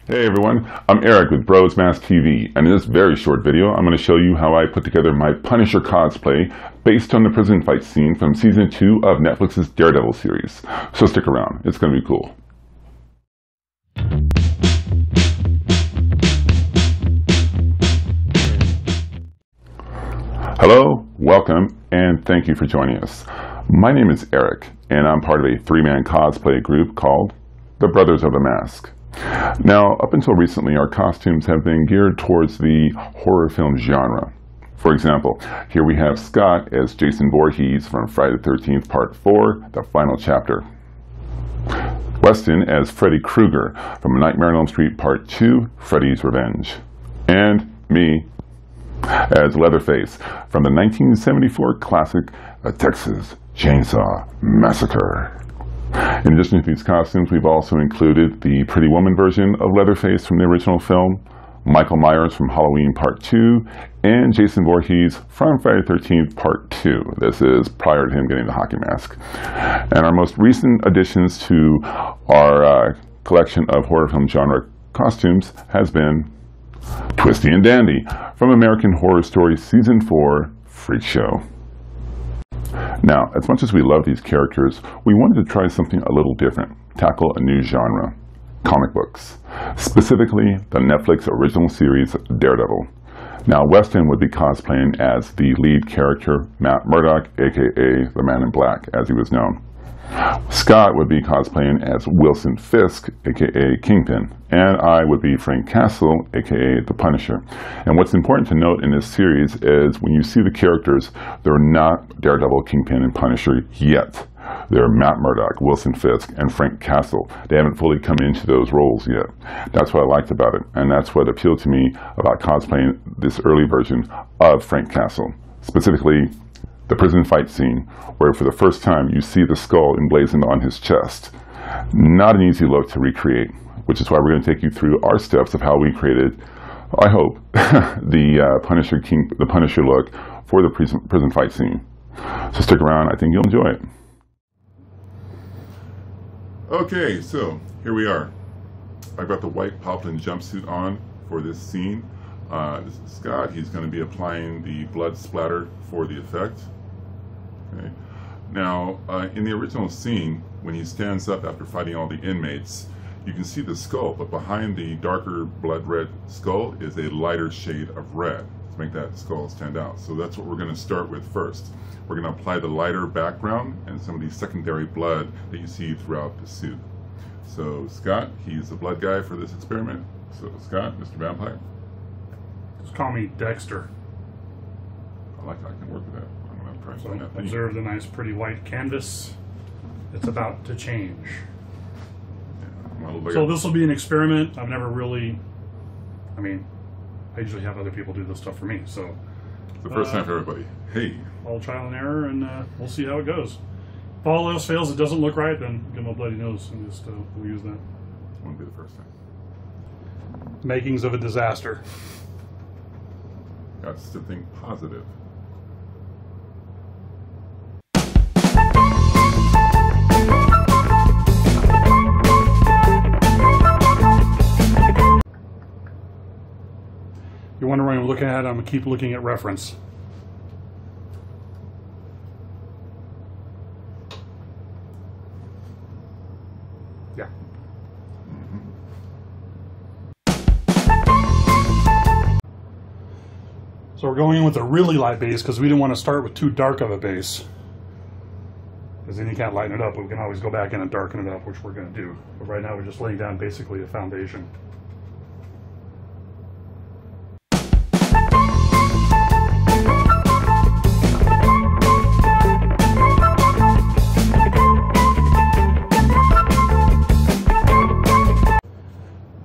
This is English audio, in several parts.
Hey everyone, I'm Eric with Bros Mask TV, and in this very short video I'm going to show you how I put together my Punisher cosplay based on the prison fight scene from Season 2 of Netflix's Daredevil series. So stick around, it's going to be cool. Hello, welcome, and thank you for joining us. My name is Eric, and I'm part of a three-man cosplay group called the Brothers of the Mask. Now, up until recently, our costumes have been geared towards the horror film genre. For example, here we have Scott as Jason Voorhees from Friday the 13th Part 4, The Final Chapter. Weston as Freddy Krueger from Nightmare on Elm Street Part 2, Freddy's Revenge. And me as Leatherface from the 1974 classic Texas Chainsaw Massacre. In addition to these costumes, we've also included the Pretty Woman version of Leatherface from the original film, Michael Myers from Halloween Part 2, and Jason Voorhees from Friday the 13th Part 2. This is prior to him getting the hockey mask. And our most recent additions to our collection of horror film genre costumes has been Twisty and Dandy from American Horror Story Season 4 Freak Show. Now, as much as we love these characters, we wanted to try something a little different, tackle a new genre, comic books, specifically the Netflix original series Daredevil. Now, Weston would be cosplaying as the lead character, Matt Murdock, aka the Man in Black, as he was known. Scott would be cosplaying as Wilson Fisk, aka Kingpin, and I would be Frank Castle, aka the Punisher. And what's important to note in this series is when you see the characters, they're not Daredevil, Kingpin, and Punisher yet. They're Matt Murdock, Wilson Fisk, and Frank Castle. They haven't fully come into those roles yet. That's what I liked about it, and that's what appealed to me about cosplaying this early version of Frank Castle. Specifically, the prison fight scene, where for the first time you see the skull emblazoned on his chest. Not an easy look to recreate, which is why we're going to take you through our steps of how we created, I hope, the Punisher look for the prison fight scene. So stick around, I think you'll enjoy it. Okay, so here we are. I've got the white poplin jumpsuit on for this scene. This is Scott. He's going to be applying the blood splatter for the effect. Okay. Now, in the original scene, when he stands up after fighting all the inmates, you can see the skull, but behind the darker blood red skull is a lighter shade of red to make that skull stand out. So that's what we're going to start with first. We're going to apply the lighter background and some of the secondary blood that you see throughout the suit. So Scott, he's the blood guy for this experiment. So Scott, Mr. Vampire. Just call me Dexter. I like how I can work with that. I'm going to try So observe the nice pretty white canvas. It's about to change. Yeah, so this will be an experiment. I've never really, I usually have other people do this stuff for me. So it's the first time for everybody. Hey. All trial and error, and we'll see how it goes. If all else fails, it doesn't look right, then give him a bloody nose and just we'll use that. Won't be the first time. Makings of a disaster. Got to think positive. You wonder what I'm looking at? I'm going to keep looking at reference. Yeah. So we're going in with a really light base because we didn't want to start with too dark of a base. Because then you can't lighten it up, but we can always go back in and darken it up, which we're going to do. But right now we're just laying down basically a foundation.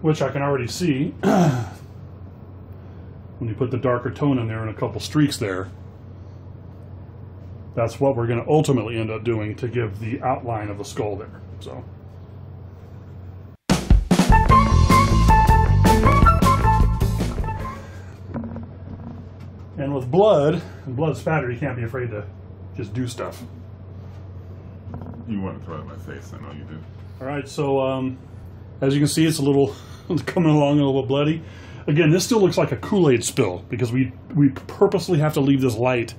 Which I can already see when you put the darker tone in there and a couple streaks there. That's what we're going to ultimately end up doing to give the outline of the skull there. So. And with blood and blood spatter, you can't be afraid to just do stuff. You want to throw it in my face, I know you do. All right, so as you can see, it's a little coming along a little bloody. Again, this still looks like a Kool-Aid spill because we purposely have to leave this light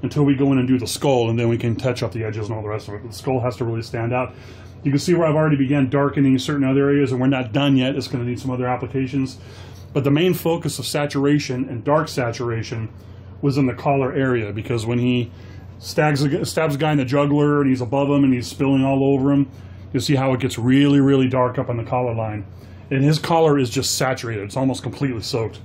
until we go in and do the skull, and then we can touch up the edges and all the rest of it. The skull has to really stand out. You can see where I've already began darkening certain other areas, and we're not done yet. It's going to need some other applications. But the main focus of saturation and dark saturation was in the collar area, because when he stabs a guy in the jugular and he's above him and he's spilling all over him, you see how it gets really, really dark up on the collar line. And his collar is just saturated. It's almost completely soaked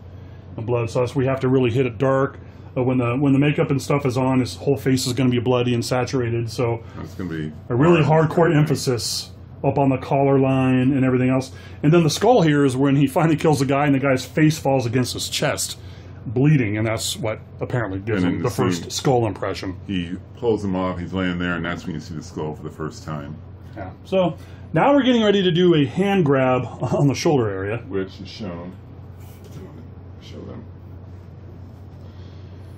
in blood. So we have to really hit it dark. When the makeup and stuff is on, his whole face is going to be bloody and saturated. So it's going to be a really hardcore emphasis up on the collar line and everything else. And then the skull here is when he finally kills the guy and the guy's face falls against his chest, bleeding, and that's what apparently gives him the first skull impression. He pulls him off, he's laying there, and that's when you see the skull for the first time. Yeah. So now we're getting ready to do a hand grab on the shoulder area, which is shown. Show them.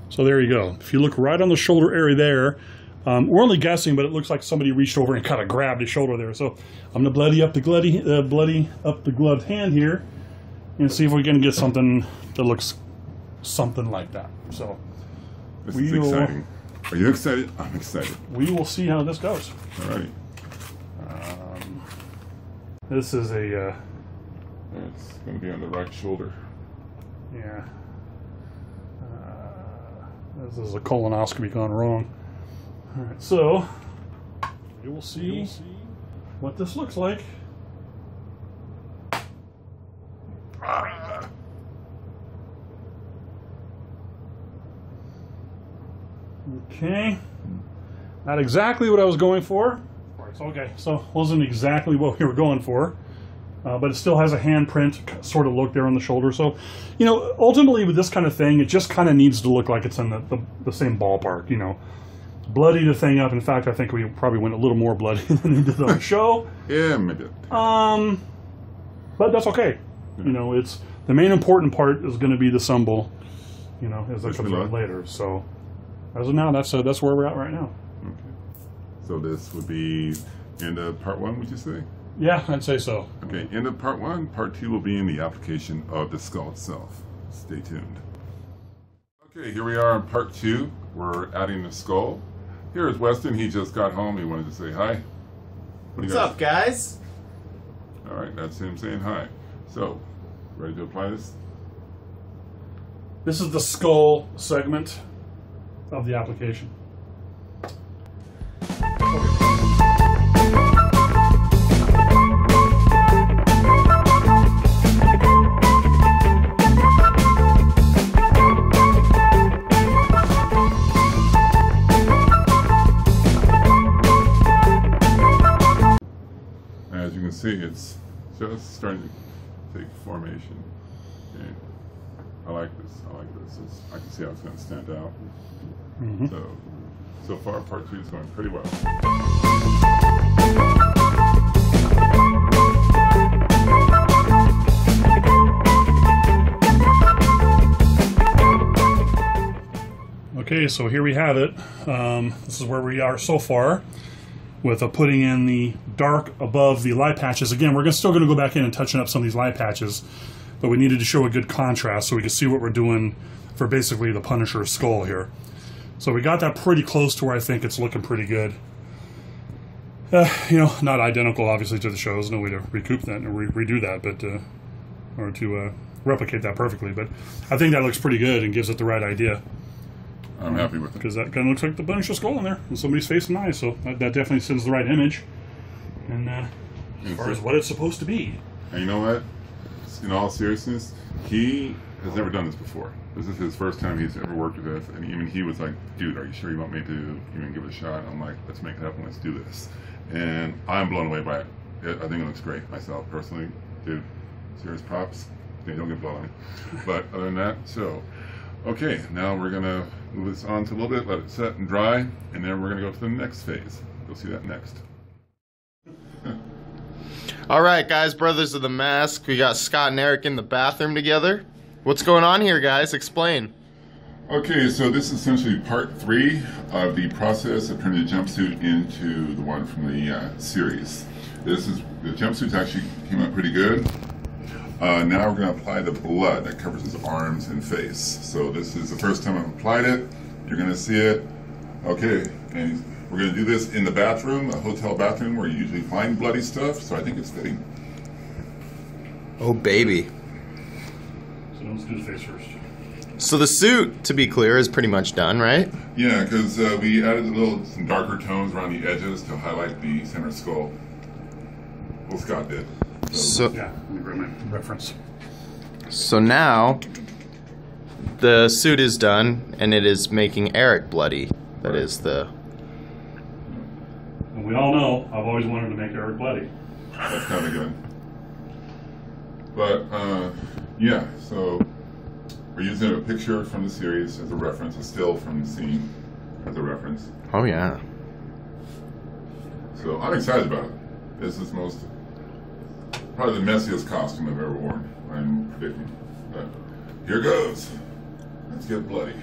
So there you go. If you look right on the shoulder area there, we're only guessing, but it looks like somebody reached over and kind of grabbed his shoulder there. So I'm going to bloody up the gloved hand here and see if we can get something that looks something like that. So this is exciting. Are you excited? I'm excited. We will see how this goes. All right. This is a... it's going to be on the right shoulder. Yeah. This is a colonoscopy gone wrong. All right, so you will see what this looks like. Okay. Not exactly what I was going for. Okay, so wasn't exactly what we were going for. But it still has a handprint sort of look there on the shoulder. So, you know, ultimately with this kind of thing, it just kind of needs to look like it's in the same ballpark, you know. Bloody the thing up. In fact, I think we probably went a little more bloody than we did on the show. Yeah, maybe. But that's okay. Yeah. You know, it's the main important part is going to be the symbol, you know, as that comes out later. So, as of now, that's where we're at right now. Okay. So this would be end of part 1, would you say? Yeah, I'd say so. Okay, end of part 1. Part 2 will be in the application of the skull itself. Stay tuned. Okay, here we are in part 2. We're adding the skull. Here is Weston. He just got home. He wanted to say hi. What's up, guys? All right, that's him saying hi. So, ready to apply this? This is the skull segment of the application. As you can see, it's just starting to take formation. Okay. I like this. I can see how it's going to stand out. Mm-hmm. So far, part 2 is going pretty well. Okay, so here we have it. This is where we are so far with putting in the dark above the light patches. Again, we're still going to go back in and touching up some of these light patches, but we needed to show a good contrast so we can see what we're doing for basically the Punisher skull here. So we got that pretty close to where I think it's looking pretty good. You know, not identical obviously to the show. There's no way to recoup that or redo that, but or to replicate that perfectly. But I think that looks pretty good and gives it the right idea. I'm happy with it. Because that kind of looks like the Punisher skull in there, and somebody's face and eyes, so that definitely sends the right image. And as far as what it's supposed to be. And you know what? In all seriousness, he has never done this before. This is his first time he's ever worked with this, and even he was like, dude, are you sure you want me to even give it a shot? I'm like, let's make it happen, let's do this. And I'm blown away by it. I think it looks great myself, personally. Dude, serious props. Yeah, don't get blown on me. But other than that, so... Okay, now we're going to move this on to a little bit, let it set and dry, and then we're going to go to the next phase. You'll see that next. All right, guys, Brothers of the Mask. We got Scott and Eric in the bathroom together. What's going on here, guys? Explain. Okay, so this is essentially part 3 of the process of turning the jumpsuit into the one from the series. The jumpsuits actually came out pretty good. Now we're going to apply the blood that covers his arms and face. So this is the first time I've applied it. You're going to see it. Okay, and we're going to do this in the bathroom, a hotel bathroom where you usually find bloody stuff, so I think it's fitting. Oh, baby. So let's do the face first. So the suit, to be clear, is pretty much done, right? Yeah, because we added some darker tones around the edges to highlight the center skull. Well, Scott did. So Yeah, let me grab my reference. So now the suit is done, and it is making Eric bloody. That is the... And we all know I've always wanted to make Eric bloody. That's kind of good. But, yeah, so we're using a picture from the series as a reference, a still from the scene as a reference. Oh, yeah. So I'm excited about it. This is probably the messiest costume I've ever worn, I'm predicting. But here goes. Let's get bloody.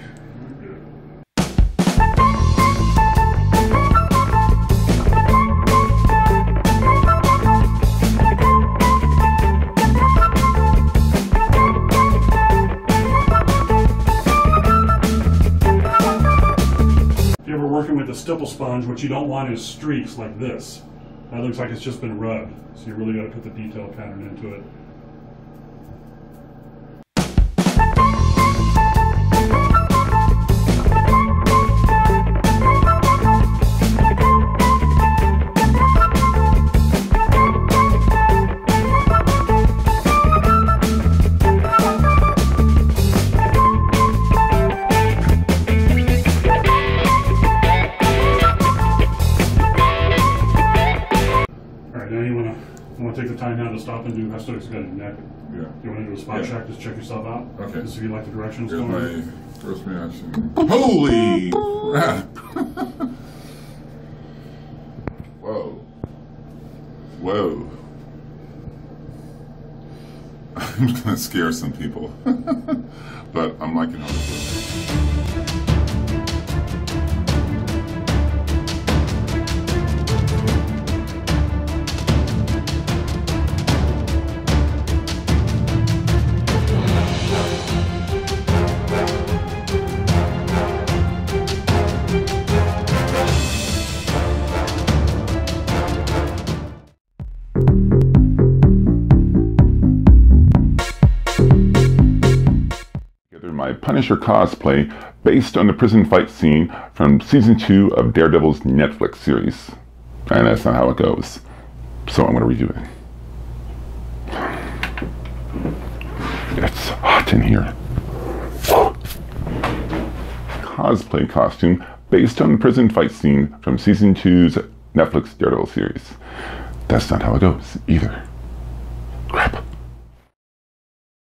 Working with the stipple sponge, what you don't want is streaks like this. That looks like it's just been rubbed. So you really got to put the detail pattern into it. Take the time now to stop and do aesthetics got in your neck. Yeah. You want to do a spot check? Just check yourself out. Okay. Just see if you like the directions. Here's going. my first reaction. Holy crap! Whoa. Whoa. I'm just gonna scare some people. But I'm liking how this looks. My Punisher cosplay based on the prison fight scene from season 2 of Daredevil's Netflix series. And that's not how it goes. So I'm going to redo it. It's hot in here. Cosplay costume based on the prison fight scene from season 2's Netflix Daredevil series. That's not how it goes either.